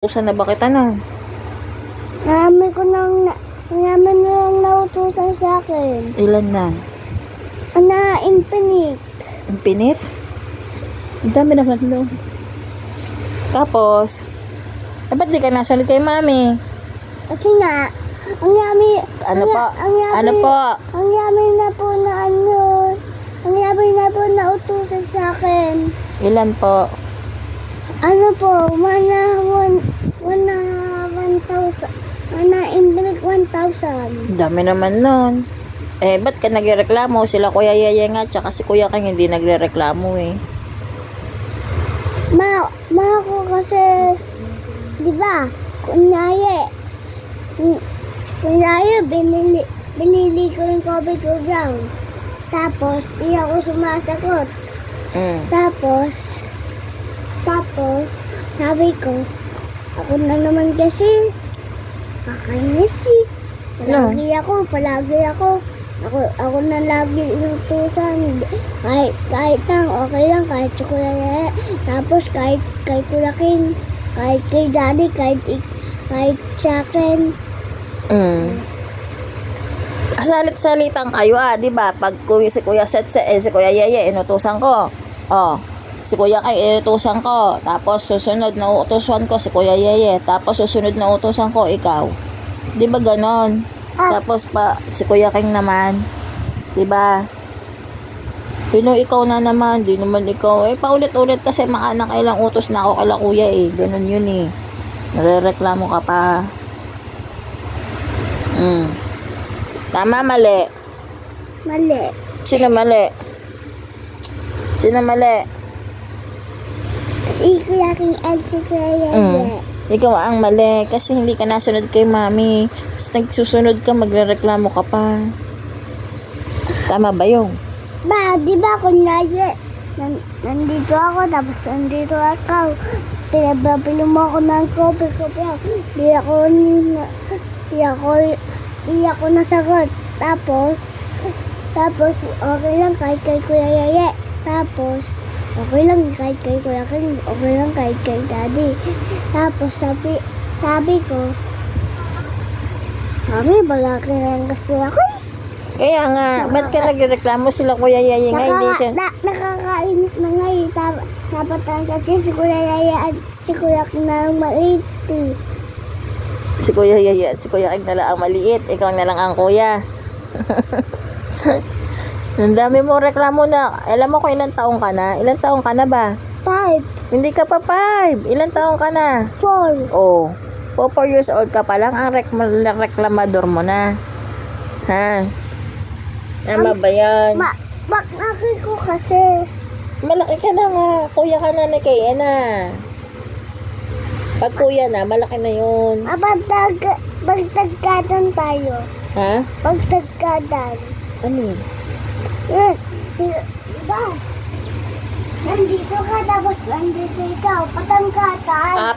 Utusan na ba kita na? Marami na lang nautusan sa akin. Ilan na? Infinite. Infinite? Ang dami naman no. Tapos, ba't di ka nasunod kay mami? Kasi nga, ang yami na po nautusan sa akin. Ilan po? Ano po, infinite 1,000. Dami naman nun. Ba't ka nagreklamo? Sila Kuya Yaya nga, tsaka si Kuya Kang hindi nagreklamo eh. Ma ako kasi, di ba, kunyari, binili ko yung coffee ko down. Tapos, di ako sumasagot. Tapos, sabi ko, ako na naman kasi, kakainis eh. Palagi ako na lagi inutusan. Kahit lang, okay lang, kahit sa Kuya Yaya. Tapos, kahit kay Kuya King, kahit kay Daddy, kahit sa akin. Salit-salitan kayo di ba? Pag si Kuya si Kuya Yaya inutusan ko. Si Kuya Kang inutusan ko. Tapos susunod na utusan ko si Kuya Yaya. Tapos susunod na utusan ko ikaw. 'Di ba ganon? Tapos pa si Kuya Kang naman. 'Di ba? Sino ikaw na naman, di naman ikaw. Paulit-ulit kasi nakailang utos na ako kala Kuya Ganon yun Narereklamo ka pa. Tama, mali? Mali. Sino mali? Si Kuya King at si Kuya Yaya. Ikaw ang mali kasi hindi ka nasunod kay mami. Tapos nagsusunod ka, magrereklamo ka pa. Tama ba yun? Ba, di ba kunyari, nandito ako, tapos nandito ako. Pinababili mo ako ng kopi. Di ako nasagot. Tapos, okay lang kahit kay Kuya Yaya. Tapos, okay lang kahit kay Kuya King, okay lang kahit kay Daddy. Tapos, sabi ko, Mami, balaki na kasi ako. Kaya nga, ba't ka nagreklamo sila Kuya Yaya nga? Hindi siya. Nakakainis na ngayon. Dapat kasi si Kuya Yaya at si Kuya King na maliit. Si Kuya Yaya at si Kuya King na lang ang maliit. Ikaw na lang ang kuya. Ang dami mo reklamo na. Alam mo kung ilang taong ka na? Ilang taong ka na ba? 5. Hindi ka pa 5. Ilang taong ka na? 4. 4 years old ka pa lang. Ang reklamador mo na. Ha? Tama ba yan? Bakit ko kasi? Malaki ka na nga. Kuya ka na kaya na. Pag kuya na, malaki na yun. Pagtagkadan tayo. Ha? Pagtagkadan. Ano? Diba? Nandito ka, tapos nandito ikaw. Patangkatan.